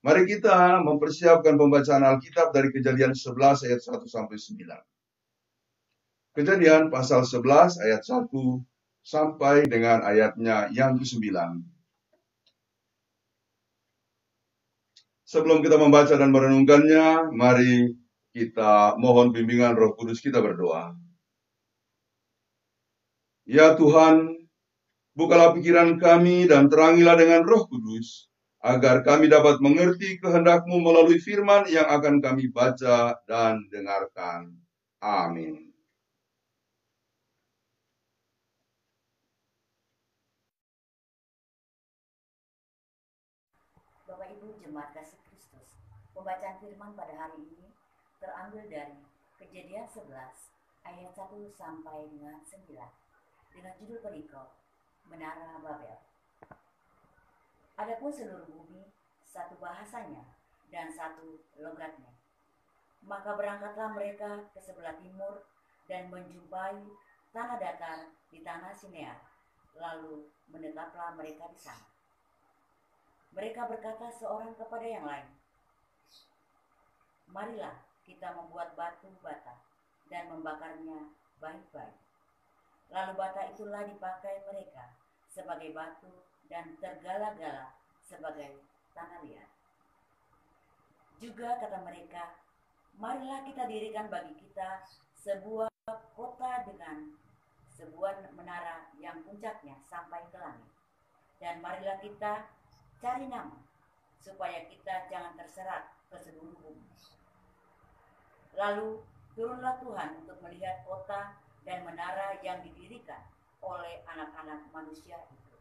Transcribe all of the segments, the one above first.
Mari kita mempersiapkan pembacaan Alkitab dari Kejadian 11 ayat 1 sampai 9. Kejadian pasal 11 ayat 1 sampai dengan ayatnya yang ke-9. Sebelum kita membaca dan merenungkannya, mari kita mohon bimbingan Roh Kudus, kita berdoa. Ya Tuhan, bukalah pikiran kami dan terangilah dengan Roh Kudus, agar kami dapat mengerti kehendak-Mu melalui firman yang akan kami baca dan dengarkan. Amin. Bapak Ibu Jemaat Kasih Kristus, pembacaan firman pada hari ini terambil dari Kejadian 11 ayat 1 sampai dengan 9 dengan judul perikop Menara Babel. Adapun seluruh bumi satu bahasanya dan satu logatnya. Maka berangkatlah mereka ke sebelah timur dan menjumpai tanah datar di tanah Sinear, lalu menetaplah mereka di sana. Mereka berkata seorang kepada yang lain, marilah kita membuat batu bata dan membakarnya baik-baik. Lalu bata itulah dipakai mereka sebagai batu dan tergala-gala sebagai tanah liat. Juga kata mereka, marilah kita dirikan bagi kita sebuah kota dengan sebuah menara yang puncaknya sampai ke langit. Dan marilah kita cari nama, supaya kita jangan terserak ke seluruh bumi. Lalu turunlah Tuhan untuk melihat kota dan menara yang didirikan oleh anak-anak manusia itu.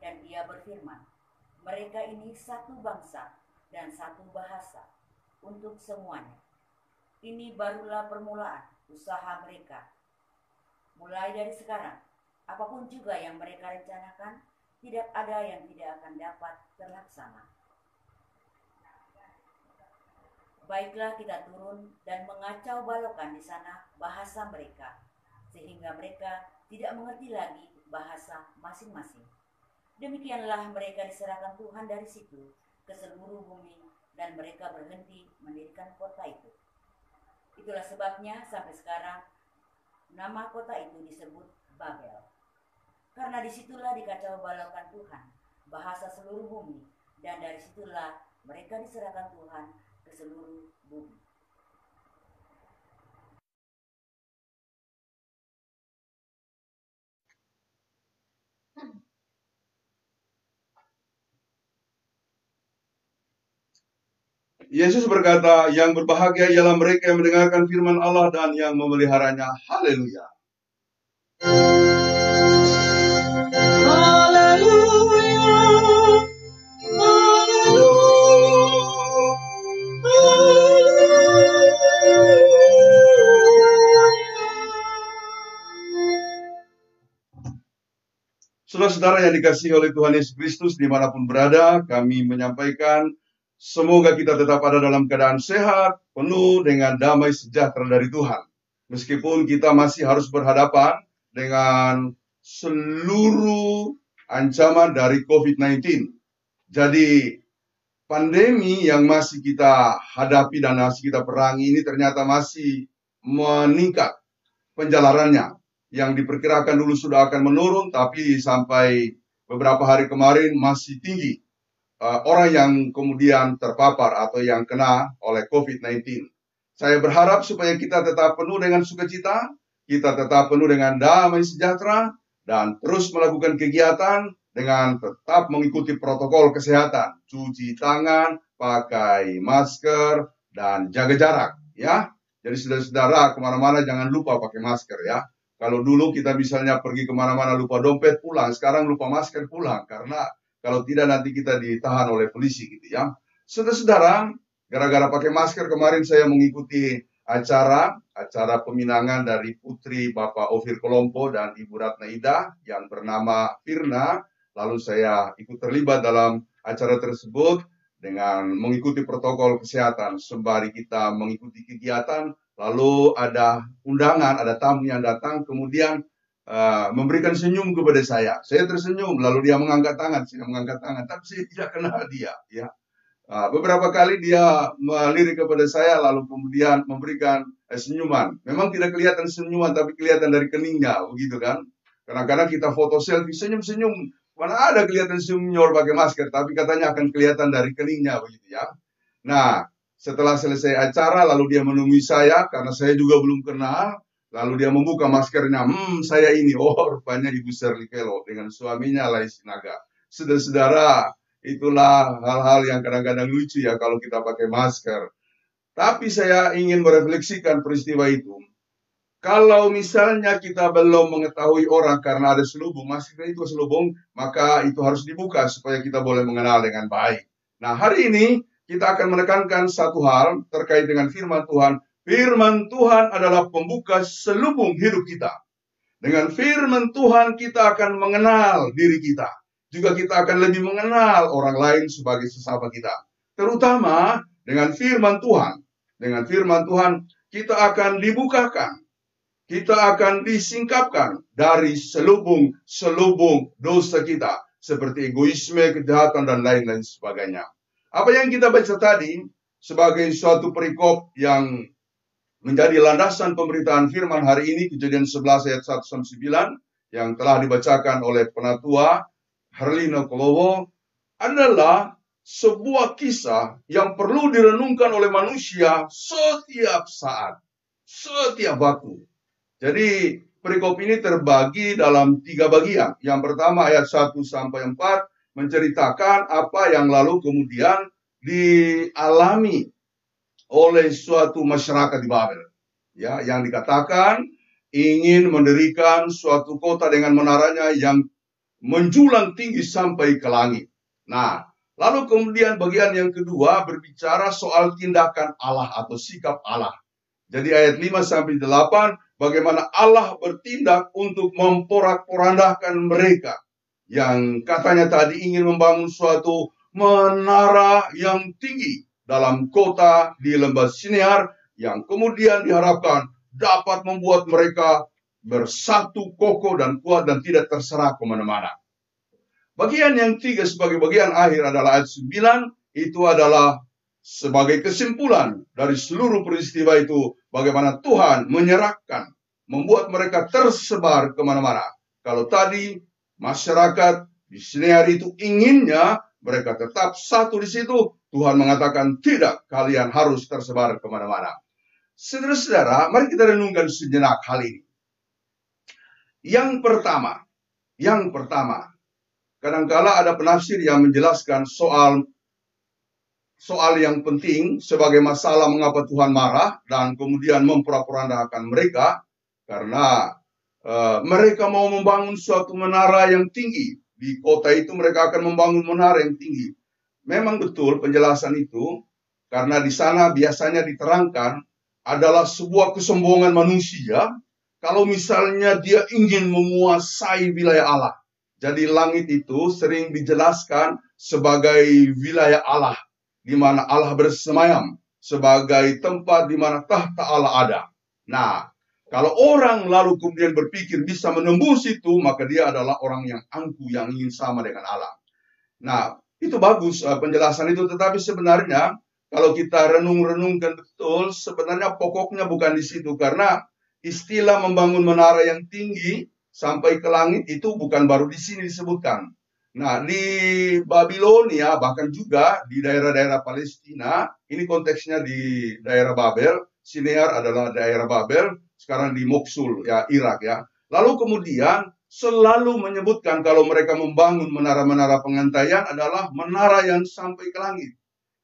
Dan Ia berfirman, mereka ini satu bangsa dan satu bahasa untuk semuanya. Ini barulah permulaan usaha mereka. Mulai dari sekarang, apapun juga yang mereka rencanakan, tidak ada yang tidak akan dapat terlaksana. Baiklah kita turun dan mengacau balokkan di sana bahasa mereka, sehingga mereka tidak mengerti lagi bahasa masing-masing. Demikianlah mereka diserahkan Tuhan dari situ ke seluruh bumi, dan mereka berhenti mendirikan kota itu. Itulah sebabnya sampai sekarang nama kota itu disebut Babel. Karena disitulah dikacau balokkan Tuhan bahasa seluruh bumi, dan dari situlah mereka diserahkan Tuhan ke seluruh bumi. Yesus berkata, yang berbahagia ialah mereka yang mendengarkan firman Allah dan yang memeliharanya. Haleluya. Saudara-saudara yang dikasihi oleh Tuhan Yesus Kristus dimanapun berada, kami menyampaikan semoga kita tetap ada dalam keadaan sehat, penuh dengan damai sejahtera dari Tuhan. Meskipun kita masih harus berhadapan dengan seluruh ancaman dari COVID-19. Jadi pandemi yang masih kita hadapi dan masih kita perangi ini ternyata masih meningkat penjalarannya. Yang diperkirakan dulu sudah akan menurun, tapi sampai beberapa hari kemarin masih tinggi orang yang kemudian terpapar atau yang kena oleh COVID-19. Saya berharap supaya kita tetap penuh dengan sukacita, kita tetap penuh dengan damai sejahtera, dan terus melakukan kegiatan dengan tetap mengikuti protokol kesehatan, cuci tangan, pakai masker, dan jaga jarak. Ya, jadi saudara-saudara kemana-mana jangan lupa pakai masker ya. Kalau dulu kita misalnya pergi kemana-mana lupa dompet pulang, sekarang lupa masker pulang, karena kalau tidak nanti kita ditahan oleh polisi gitu ya. Saudara-saudara, gara-gara pakai masker kemarin saya mengikuti acara peminangan dari putri Bapak Ofir Kolompo dan Ibu Ratna Ida yang bernama Firna. Lalu saya ikut terlibat dalam acara tersebut dengan mengikuti protokol kesehatan. Sembari kita mengikuti kegiatan, lalu ada undangan, ada tamu yang datang, kemudian memberikan senyum kepada saya. Saya tersenyum, lalu dia mengangkat tangan, saya mengangkat tangan, tapi saya tidak kenal dia. Ya, Beberapa kali dia melirik kepada saya lalu kemudian memberikan senyuman. Memang tidak kelihatan senyuman tapi kelihatan dari keningnya, begitu kan? Kadang-kadang kita foto selfie senyum-senyum, mana ada kelihatan senyum pakai masker, tapi katanya akan kelihatan dari keningnya, begitu ya. Nah, setelah selesai acara lalu dia menemui saya karena saya juga belum kenal. Lalu dia membuka maskernya, saya ini, rupanya Ibu Shirley Velo dengan suaminya Lai Sinaga. Saudara-saudara, itulah hal-hal yang kadang-kadang lucu ya kalau kita pakai masker. Tapi saya ingin merefleksikan peristiwa itu. Kalau misalnya kita belum mengetahui orang karena ada selubung, masker itu selubung, maka itu harus dibuka supaya kita boleh mengenal dengan baik. Nah, hari ini kita akan menekankan satu hal terkait dengan firman Tuhan. Firman Tuhan adalah pembuka selubung hidup kita. Dengan firman Tuhan kita akan mengenal diri kita. Juga kita akan lebih mengenal orang lain sebagai sesama kita. Terutama dengan firman Tuhan. Dengan firman Tuhan kita akan dibukakan. Kita akan disingkapkan dari selubung dosa kita. Seperti egoisme, kejahatan, dan lain-lain sebagainya. Apa yang kita baca tadi sebagai suatu perikop yang menjadi landasan pemberitaan firman hari ini, Kejadian 11 ayat 1-9, yang telah dibacakan oleh Penatua Herlino Kolowo, adalah sebuah kisah yang perlu direnungkan oleh manusia setiap saat, setiap waktu. Jadi perikop ini terbagi dalam 3 bagian. Yang pertama ayat 1-4 menceritakan apa yang lalu kemudian dialami oleh suatu masyarakat di Babel, ya, yang dikatakan ingin mendirikan suatu kota dengan menaranya yang menjulang tinggi sampai ke langit. Nah, lalu kemudian bagian yang kedua berbicara soal tindakan Allah atau sikap Allah. Jadi ayat 5-8, bagaimana Allah bertindak untuk memporak-porandakan mereka yang katanya tadi ingin membangun suatu menara yang tinggi dalam kota di lembah Sinear yang kemudian diharapkan dapat membuat mereka bersatu kokoh dan kuat dan tidak terserah kemana-mana. Bagian yang 3 sebagai bagian akhir adalah ayat 9, itu adalah sebagai kesimpulan dari seluruh peristiwa itu, bagaimana Tuhan menyerahkan, membuat mereka tersebar kemana-mana. Kalau tadi masyarakat di Sinear itu inginnya mereka tetap satu di situ, Tuhan mengatakan tidak, kalian harus tersebar kemana-mana. Saudara-saudara, mari kita renungkan sejenak hal ini. Yang pertama, kadangkala ada penafsir yang menjelaskan soal yang penting sebagai masalah mengapa Tuhan marah dan kemudian memporak-porandakan mereka karena mereka mau membangun suatu menara yang tinggi. Di kota itu mereka akan membangun menara yang tinggi. Memang betul penjelasan itu, karena di sana biasanya diterangkan adalah sebuah kesombongan manusia kalau misalnya dia ingin menguasai wilayah Allah. Jadi langit itu sering dijelaskan sebagai wilayah Allah, di mana Allah bersemayam, sebagai tempat di mana tahta Allah ada. Nah, kalau orang lalu kemudian berpikir bisa menembus itu, maka dia adalah orang yang angkuh, yang ingin sama dengan Allah. Nah, itu bagus penjelasan itu, tetapi sebenarnya kalau kita renung-renungkan betul, sebenarnya pokoknya bukan di situ, karena istilah membangun menara yang tinggi sampai ke langit itu bukan baru di sini disebutkan. Nah, di Babilonia, bahkan juga di daerah-daerah Palestina, ini konteksnya di daerah Babel, Sinear adalah daerah Babel, sekarang di Mosul, ya, Irak, ya. Lalu kemudian selalu menyebutkan kalau mereka membangun menara-menara pengantaian adalah menara yang sampai ke langit.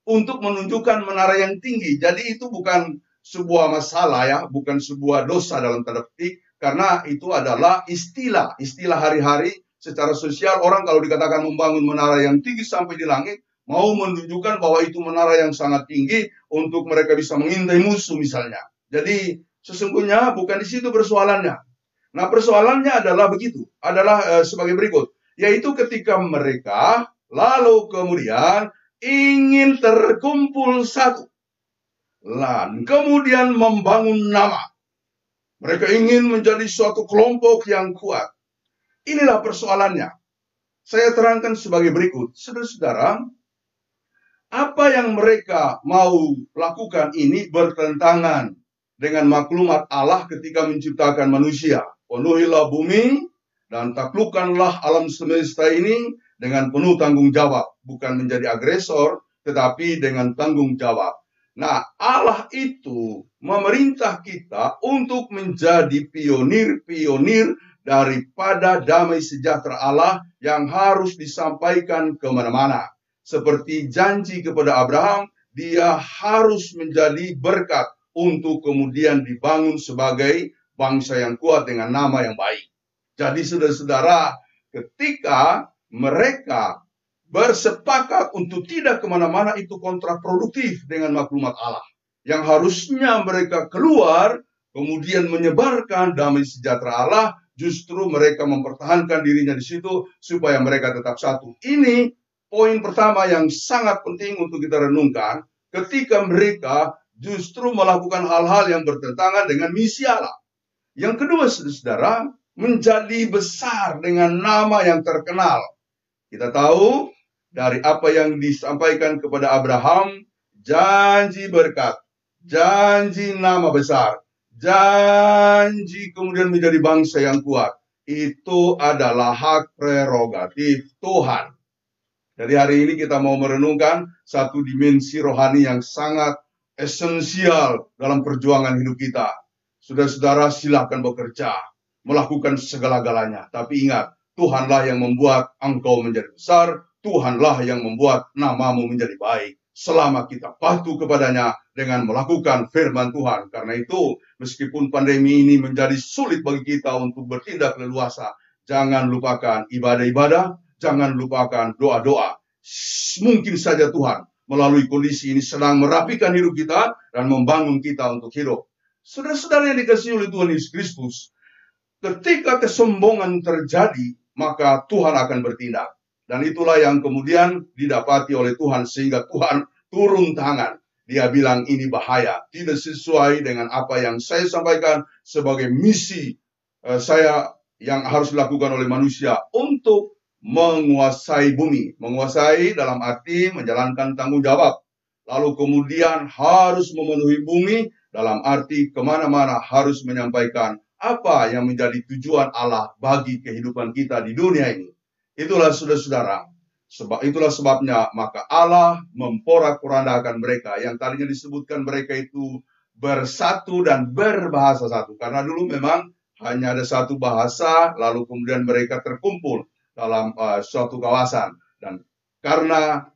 Untuk menunjukkan menara yang tinggi. Jadi itu bukan sebuah masalah, ya, bukan sebuah dosa dalam tanda petik, karena itu adalah istilah hari-hari secara sosial. Orang kalau dikatakan membangun menara yang tinggi sampai di langit, mau menunjukkan bahwa itu menara yang sangat tinggi untuk mereka bisa mengintai musuh misalnya. Jadi sesungguhnya bukan di situ persoalannya. Nah, persoalannya adalah begitu, adalah sebagai berikut, yaitu ketika mereka lalu kemudian ingin terkumpul satu, dan kemudian membangun nama. Mereka ingin menjadi suatu kelompok yang kuat. Inilah persoalannya. Saya terangkan sebagai berikut, saudara-saudara, Apa yang mereka mau lakukan ini bertentangan dengan maklumat Allah ketika menciptakan manusia. Penuhilah bumi dan taklukkanlah alam semesta ini dengan penuh tanggung jawab. Bukan menjadi agresor, tetapi dengan tanggung jawab. Nah, Allah itu memerintah kita untuk menjadi pionir-pionir daripada damai sejahtera Allah yang harus disampaikan kemana-mana. Seperti janji kepada Abraham, dia harus menjadi berkat untuk kemudian dibangun sebagai bangsa yang kuat dengan nama yang baik. Jadi saudara-saudara, ketika mereka bersepakat untuk tidak kemana-mana, itu kontraproduktif dengan maklumat Allah. Yang harusnya mereka keluar, kemudian menyebarkan damai sejahtera Allah, justru mereka mempertahankan dirinya di situ supaya mereka tetap satu. Ini poin pertama yang sangat penting untuk kita renungkan, ketika mereka justru melakukan hal-hal yang bertentangan dengan misi Allah. Yang kedua, saudara, menjadi besar dengan nama yang terkenal. Kita tahu dari apa yang disampaikan kepada Abraham, janji berkat, janji nama besar, janji kemudian menjadi bangsa yang kuat. Itu adalah hak prerogatif Tuhan. Jadi hari ini kita mau merenungkan satu dimensi rohani yang sangat esensial dalam perjuangan hidup kita. Saudara-saudara, silakan bekerja, melakukan segala-galanya. Tapi ingat, Tuhanlah yang membuat engkau menjadi besar, Tuhanlah yang membuat namamu menjadi baik. Selama kita patuh kepadanya dengan melakukan firman Tuhan. Karena itu, meskipun pandemi ini menjadi sulit bagi kita untuk bertindak leluasa, jangan lupakan ibadah-ibadah, jangan lupakan doa-doa. Mungkin saja Tuhan melalui kondisi ini sedang merapikan hidup kita dan membangun kita untuk hidup. Saudara-saudara yang dikasihi oleh Tuhan Yesus Kristus, ketika kesombongan terjadi, maka Tuhan akan bertindak. Dan itulah yang kemudian didapati oleh Tuhan, sehingga Tuhan turun tangan. Dia bilang ini bahaya, tidak sesuai dengan apa yang saya sampaikan sebagai misi saya yang harus dilakukan oleh manusia untuk menguasai bumi. Menguasai dalam arti menjalankan tanggung jawab. Lalu kemudian harus memenuhi bumi dalam arti kemana-mana harus menyampaikan apa yang menjadi tujuan Allah bagi kehidupan kita di dunia ini. Itulah saudara-saudara. Itulah sebabnya maka Allah memporak-porandakan mereka yang tadinya disebutkan mereka itu bersatu dan berbahasa satu. Karena dulu memang hanya ada satu bahasa, lalu kemudian mereka terkumpul dalam suatu kawasan. Dan karena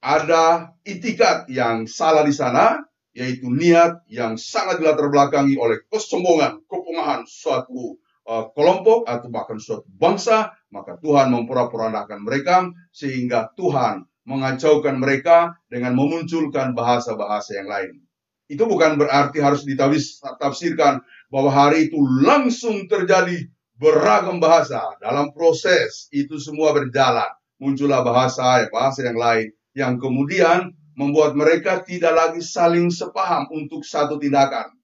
ada itikat yang salah di sana, yaitu niat yang sangat dilatar belakangi oleh kesombongan, kepungahan suatu kelompok atau bahkan suatu bangsa, maka Tuhan memporak-porandakan mereka sehingga Tuhan mengacaukan mereka dengan memunculkan bahasa-bahasa yang lain. Itu bukan berarti harus ditafsirkan bahwa hari itu langsung terjadi beragam bahasa. Dalam proses itu semua berjalan. Muncullah bahasa yang lain yang kemudian membuat mereka tidak lagi saling sepaham untuk satu tindakan.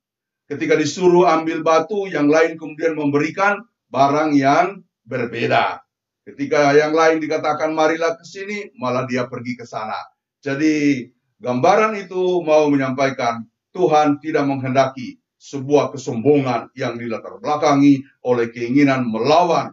Ketika disuruh ambil batu, yang lain kemudian memberikan barang yang berbeda. Ketika yang lain dikatakan marilah ke sini, malah dia pergi ke sana. Jadi gambaran itu mau menyampaikan Tuhan tidak menghendaki sebuah kesombongan yang dilatar belakangi oleh keinginan melawan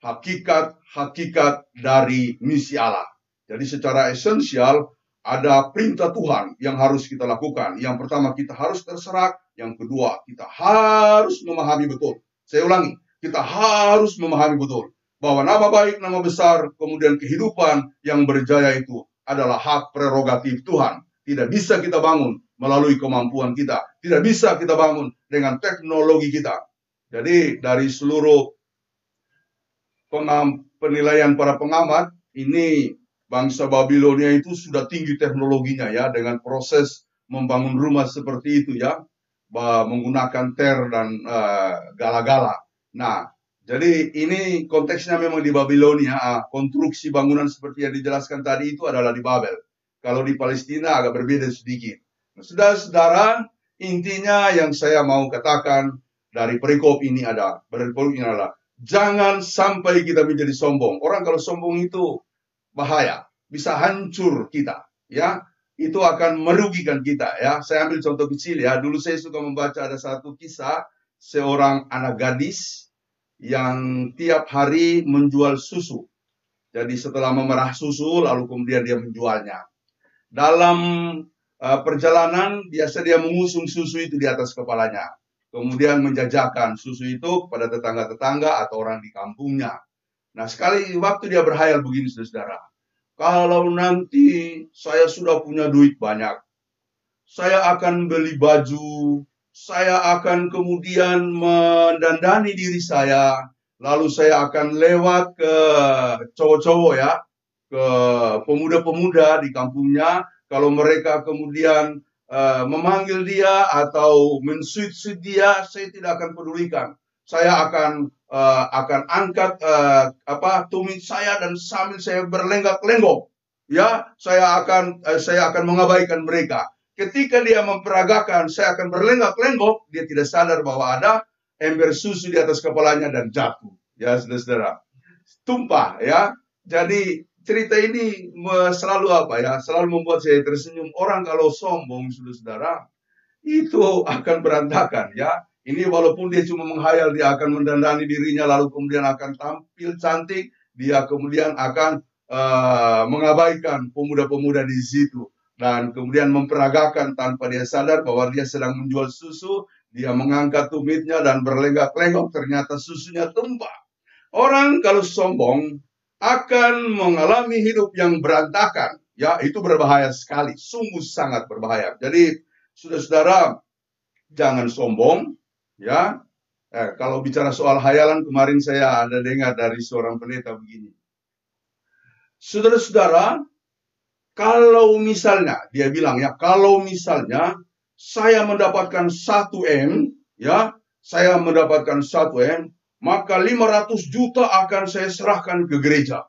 hakikat dari misi Allah. Jadi secara esensial ada perintah Tuhan yang harus kita lakukan. Yang pertama, kita harus terserak. Yang kedua, kita harus memahami betul. Saya ulangi, kita harus memahami betul bahwa nama baik, nama besar, kemudian kehidupan yang berjaya itu adalah hak prerogatif Tuhan. Tidak bisa kita bangun melalui kemampuan kita. Tidak bisa kita bangun dengan teknologi kita. Jadi dari seluruh penilaian para pengamat, ini bangsa Babilonia itu sudah tinggi teknologinya ya, dengan proses membangun rumah seperti itu ya, menggunakan ter dan gala-gala. Nah, jadi ini konteksnya memang di Babilonia, konstruksi bangunan seperti yang dijelaskan tadi itu adalah di Babel. Kalau di Palestina agak berbeda sedikit. Nah, saudara-saudara, intinya yang saya mau katakan dari perikop ini adalah jangan sampai kita menjadi sombong. Orang kalau sombong itu bahaya, bisa hancur kita, ya. itu akan merugikan kita ya. Saya ambil contoh kecil ya. Dulu saya suka membaca ada satu kisah seorang anak gadis yang tiap hari menjual susu. Jadi setelah memerah susu lalu kemudian dia menjualnya. Dalam perjalanan biasa dia mengusung susu itu di atas kepalanya. Kemudian menjajakan susu itu kepada tetangga-tetangga atau orang di kampungnya. Nah, sekali waktu dia berhayal begini, saudara. Kalau nanti saya sudah punya duit banyak, saya akan beli baju, saya akan kemudian mendandani diri saya, lalu saya akan lewat ke cowok-cowok ya, ke pemuda-pemuda di kampungnya. Kalau mereka kemudian memanggil dia atau mensuit-suit dia, saya tidak akan pedulikan. Saya akan angkat tumit saya dan sambil saya berlenggak-lenggok, ya saya akan mengabaikan mereka. Ketika dia memperagakan, saya akan berlenggak-lenggok, dia tidak sadar bahwa ada ember susu di atas kepalanya dan jatuh. Ya, saudara-saudara, tumpah ya. Jadi cerita ini selalu selalu membuat saya tersenyum. Orang kalau sombong, saudara-saudara, itu akan berantakan ya. Ini walaupun dia cuma menghayal, dia akan mendandani dirinya, lalu kemudian akan tampil cantik, dia kemudian akan mengabaikan pemuda-pemuda di situ. Dan kemudian memperagakan tanpa dia sadar bahwa dia sedang menjual susu, dia mengangkat tumitnya dan berlenggak-lenggok, ternyata susunya tumpah. Orang kalau sombong akan mengalami hidup yang berantakan. Ya, itu berbahaya sekali, sungguh sangat berbahaya. Jadi, saudara-saudara, jangan sombong, ya. Kalau bicara soal hayalan, kemarin saya ada dengar dari seorang pendeta begini. Saudara-saudara, kalau misalnya, dia bilang ya, kalau misalnya saya mendapatkan 1 M, ya, saya mendapatkan 1 M, maka 500 juta akan saya serahkan ke gereja.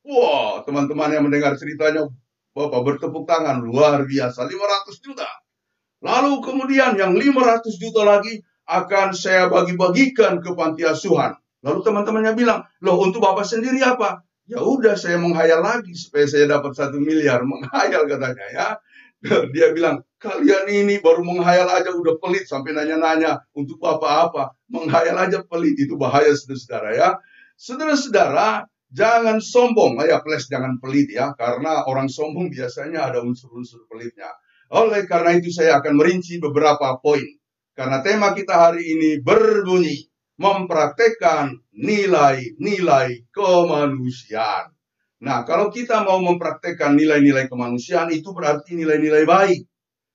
Wah, teman-teman yang mendengar ceritanya, Bapak bertepuk tangan, luar biasa, 500 juta. Lalu kemudian yang 500 juta lagi akan saya bagi-bagikan ke panti asuhan. Lalu teman-temannya bilang, loh untuk Bapak sendiri apa? Ya udah saya menghayal lagi supaya saya dapat 1 miliar. Menghayal katanya ya. Dia bilang, kalian ini baru menghayal aja udah pelit sampai nanya-nanya untuk apa-apa. Menghayal aja pelit, itu bahaya saudara-saudara ya. Saudara-saudara, jangan sombong. Ya please jangan pelit ya. Karena orang sombong biasanya ada unsur-unsur pelitnya. Oleh karena itu saya akan merinci beberapa poin. Karena tema kita hari ini berbunyi, mempraktekkan nilai-nilai kemanusiaan. Nah, kalau kita mau mempraktekkan nilai-nilai kemanusiaan, itu berarti nilai-nilai baik,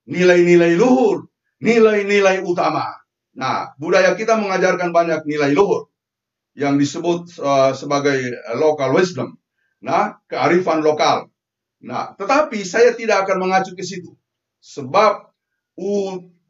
nilai-nilai luhur, nilai-nilai utama. Nah, budaya kita mengajarkan banyak nilai luhur yang disebut sebagai local wisdom. Nah, kearifan lokal. Nah, tetapi saya tidak akan mengacu ke situ. Sebab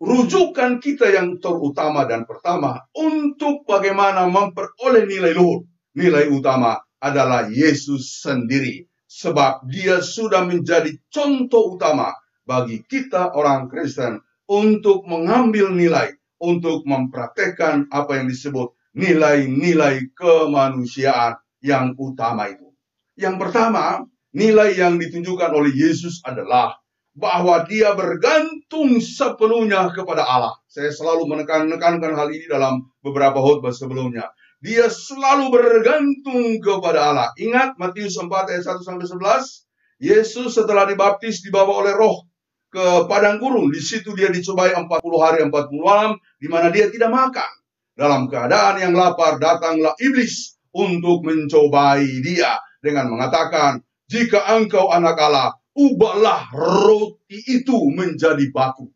rujukan kita yang terutama dan pertama untuk bagaimana memperoleh nilai luhur, nilai utama adalah Yesus sendiri. Sebab dia sudah menjadi contoh utama bagi kita orang Kristen untuk mengambil nilai, untuk mempraktekkan apa yang disebut nilai-nilai kemanusiaan yang utama itu. Yang pertama, nilai yang ditunjukkan oleh Yesus adalah bahwa dia bergantung sepenuhnya kepada Allah. Saya selalu menekankan hal ini dalam beberapa khotbah sebelumnya. Dia selalu bergantung kepada Allah. Ingat Matius 4 ayat 1-11. Yesus setelah dibaptis dibawa oleh Roh ke padang gurun. Di situ dia dicobai 40 hari 40 malam, di mana dia tidak makan. Dalam keadaan yang lapar datanglah iblis untuk mencobai dia dengan mengatakan, jika engkau anak Allah, ubahlah roti itu menjadi batu.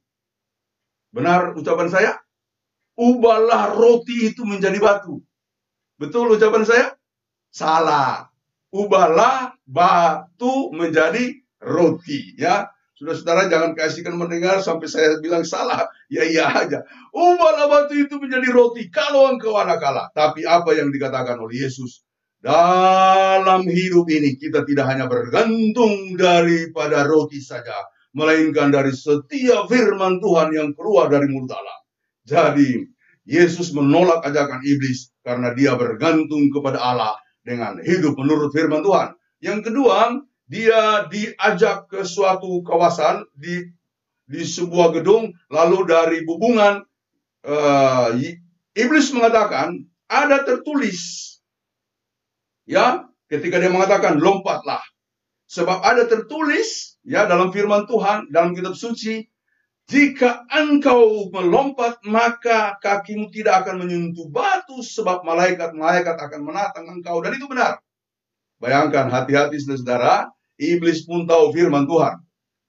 Benar ucapan saya? Ubahlah roti itu menjadi batu. Betul ucapan saya? Salah. Ubahlah batu menjadi roti. Ya, saudara-saudara jangan kasihkan mendengar sampai saya bilang salah. Ya iya aja. Ubahlah batu itu menjadi roti kalau engkau anak Allah. Tapi apa yang dikatakan oleh Yesus? Dalam hidup ini kita tidak hanya bergantung daripada roti saja, melainkan dari setiap firman Tuhan yang keluar dari mulut Allah. Jadi Yesus menolak ajakan iblis karena dia bergantung kepada Allah dengan hidup menurut firman Tuhan. Yang kedua, dia diajak ke suatu kawasan di sebuah gedung, lalu dari bubungan iblis mengatakan, ada tertulis, ya, ketika dia mengatakan lompatlah, sebab ada tertulis, ya, dalam firman Tuhan, dalam kitab suci, jika engkau melompat, maka kakimu tidak akan menyentuh batu, sebab malaikat-malaikat akan menatang engkau. Dan itu benar. Bayangkan, hati-hati saudara, iblis pun tahu firman Tuhan.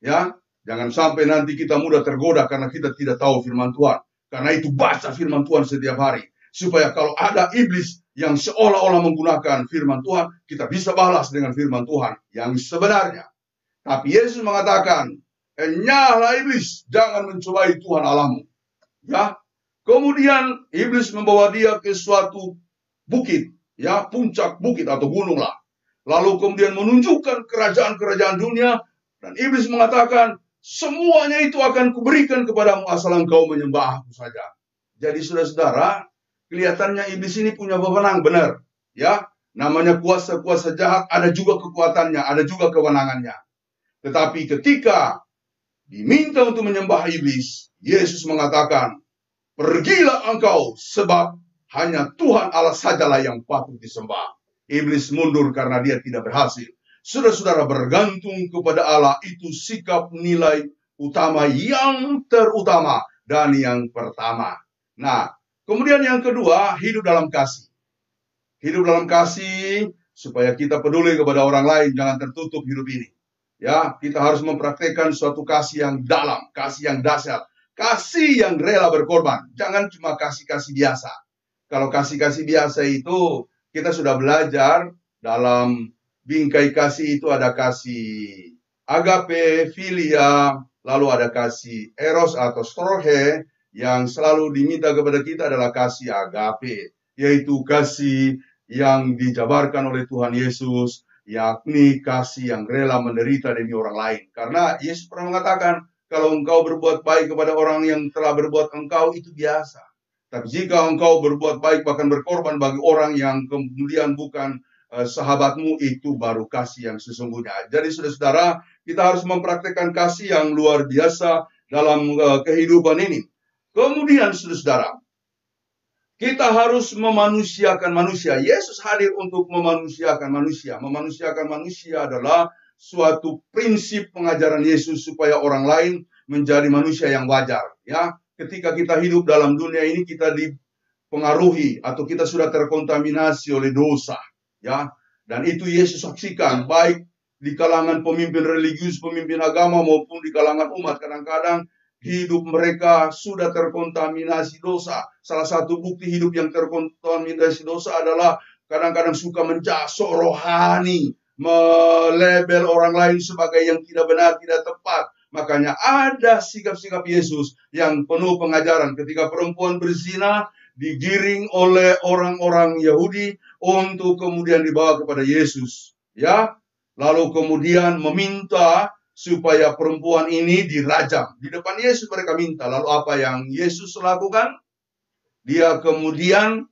Ya, jangan sampai nanti kita mudah tergoda karena kita tidak tahu firman Tuhan. Karena itu baca firman Tuhan setiap hari. Supaya kalau ada iblis yang seolah-olah menggunakan firman Tuhan, kita bisa balas dengan firman Tuhan yang sebenarnya. Tapi Yesus mengatakan, enyahlah iblis, jangan mencobai Tuhan Allahmu. Ya, kemudian iblis membawa dia ke suatu bukit, ya, puncak bukit atau gunung lah. Lalu kemudian menunjukkan kerajaan-kerajaan dunia, dan iblis mengatakan, semuanya itu akan kuberikan kepadamu asal engkau menyembah aku saja. Jadi saudara-saudara, kelihatannya iblis ini punya wewenang, benar. Ya, namanya kuasa-kuasa jahat, ada juga kekuatannya, ada juga kewenangannya. Tetapi ketika diminta untuk menyembah iblis, Yesus mengatakan, pergilah engkau, sebab hanya Tuhan Allah sajalah yang patut disembah. Iblis mundur karena dia tidak berhasil. Saudara-saudara, bergantung kepada Allah itu sikap nilai utama yang terutama dan yang pertama. Nah, kemudian yang kedua, hidup dalam kasih. Hidup dalam kasih supaya kita peduli kepada orang lain, jangan tertutup hidup ini. Ya, kita harus mempraktekkan suatu kasih yang dalam, kasih yang dahsyat, kasih yang rela berkorban. Jangan cuma kasih-kasih biasa. Kalau kasih-kasih biasa itu kita sudah belajar dalam bingkai kasih itu ada kasih agape, filia, lalu ada kasih eros atau storge. Yang selalu diminta kepada kita adalah kasih agape, yaitu kasih yang dijabarkan oleh Tuhan Yesus, yakni kasih yang rela menderita demi orang lain. Karena Yesus pernah mengatakan, kalau engkau berbuat baik kepada orang yang telah berbuat engkau, itu biasa. Tapi jika engkau berbuat baik bahkan berkorban bagi orang yang kemudian bukan sahabatmu, itu baru kasih yang sesungguhnya. Jadi saudara-saudara, kita harus mempraktikkan kasih yang luar biasa dalam kehidupan ini. Kemudian saudara-saudara, kita harus memanusiakan manusia. Yesus hadir untuk memanusiakan manusia. Memanusiakan manusia adalah suatu prinsip pengajaran Yesus supaya orang lain menjadi manusia yang wajar. Ya, ketika kita hidup dalam dunia ini, kita dipengaruhi atau kita sudah terkontaminasi oleh dosa. Ya, dan itu Yesus saksikan baik di kalangan pemimpin religius, pemimpin agama maupun di kalangan umat. Kadang-kadang hidup mereka sudah terkontaminasi dosa. Salah satu bukti hidup yang terkontaminasi dosa adalah kadang-kadang suka menjasok rohani, melabel orang lain sebagai yang tidak benar, tidak tepat. Makanya ada sikap-sikap Yesus yang penuh pengajaran. Ketika perempuan berzina, digiring oleh orang-orang Yahudi untuk kemudian dibawa kepada Yesus. Ya, lalu kemudian meminta supaya perempuan ini dirajam. Di depan Yesus mereka minta. Lalu apa yang Yesus lakukan? Dia kemudian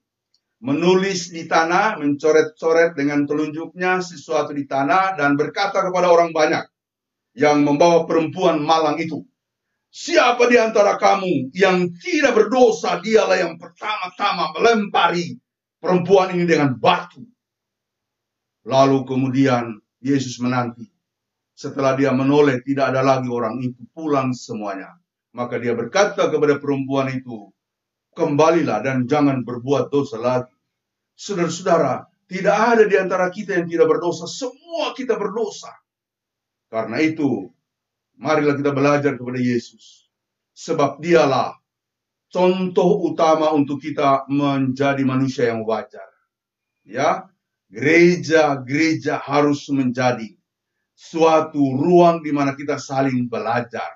menulis di tanah, mencoret-coret dengan telunjuknya sesuatu di tanah dan berkata kepada orang banyak yang membawa perempuan malang itu, siapa di antara kamu yang tidak berdosa, dialah yang pertama-tama melempari perempuan ini dengan batu. Lalu kemudian Yesus menanti. Setelah dia menoleh, tidak ada lagi orang itu, pulang semuanya. Maka dia berkata kepada perempuan itu, kembalilah dan jangan berbuat dosa lagi. Saudara-saudara, tidak ada di antara kita yang tidak berdosa. Semua kita berdosa. Karena itu, marilah kita belajar kepada Yesus. Sebab dialah contoh utama untuk kita menjadi manusia yang wajar. Ya, gereja harus menjadi suatu ruang di mana kita saling belajar.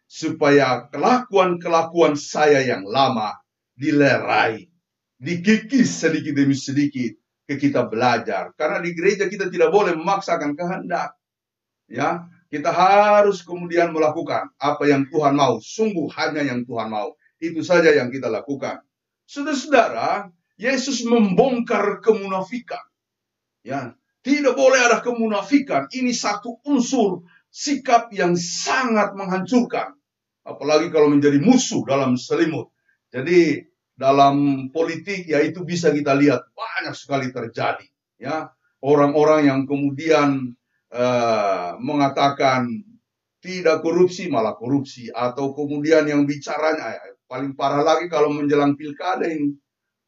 Supaya kelakuan-kelakuan saya yang lama dilerai, dikikis sedikit demi sedikit ke kita belajar. Karena di gereja kita tidak boleh memaksakan kehendak. Ya, kita harus kemudian melakukan apa yang Tuhan mau. Sungguh hanya yang Tuhan mau. Itu saja yang kita lakukan. Saudara-saudara, Yesus membongkar kemunafikan. Ya, Tidak boleh ada kemunafikan. Ini satu unsur sikap yang sangat menghancurkan. Apalagi kalau menjadi musuh dalam selimut. Jadi dalam politik ya itu bisa kita lihat banyak sekali terjadi. Ya, orang-orang yang kemudian mengatakan tidak korupsi malah korupsi, atau kemudian yang bicaranya paling parah lagi kalau menjelang pilkada ini.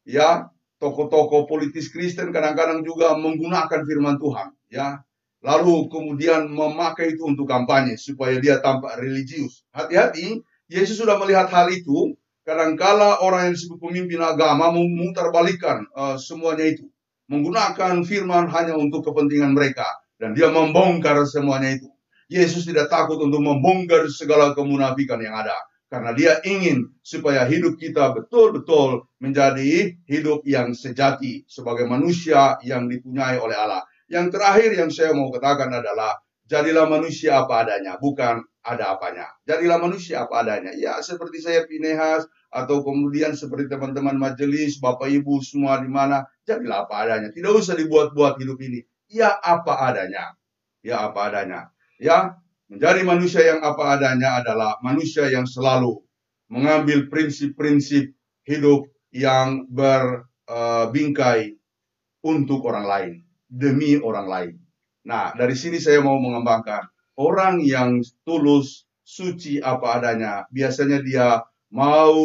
Ya, tokoh-tokoh politis Kristen kadang-kadang juga menggunakan firman Tuhan, ya. Lalu kemudian memakai itu untuk kampanye supaya dia tampak religius. Hati-hati, Yesus sudah melihat hal itu. Kadangkala orang yang disebut pemimpin agama memutarbalikkan semuanya itu, menggunakan firman hanya untuk kepentingan mereka, dan dia membongkar semuanya itu. Yesus tidak takut untuk membongkar segala kemunafikan yang ada, karena dia ingin supaya hidup kita betul-betul menjadi hidup yang sejati sebagai manusia yang dipunyai oleh Allah. Yang terakhir yang saya mau katakan adalah, jadilah manusia apa adanya, bukan ada apanya. Jadilah manusia apa adanya. Ya, seperti saya Pinehas, atau kemudian seperti teman-teman majelis, Bapak Ibu semua di mana, jadilah apa adanya. Tidak usah dibuat-buat hidup ini. Ya apa adanya. Ya apa adanya. Ya, menjadi manusia yang apa adanya adalah manusia yang selalu mengambil prinsip-prinsip hidup yang berbingkai untuk orang lain, demi orang lain. Nah, dari sini saya mau mengembangkan orang yang tulus, suci apa adanya. Biasanya dia mau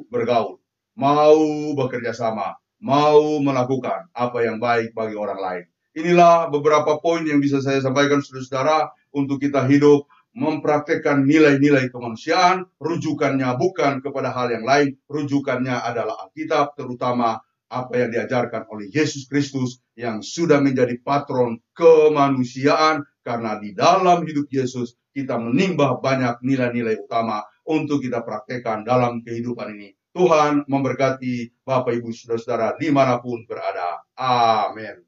bergaul, mau bekerja sama, mau melakukan apa yang baik bagi orang lain. Inilah beberapa poin yang bisa saya sampaikan, saudara-saudara, untuk kita hidup mempraktekkan nilai-nilai kemanusiaan. Rujukannya bukan kepada hal yang lain, rujukannya adalah Alkitab, terutama apa yang diajarkan oleh Yesus Kristus yang sudah menjadi patron kemanusiaan, karena di dalam hidup Yesus kita menimba banyak nilai-nilai utama untuk kita praktekkan dalam kehidupan ini. Tuhan memberkati Bapak Ibu Saudara-saudara dimanapun berada. Amin.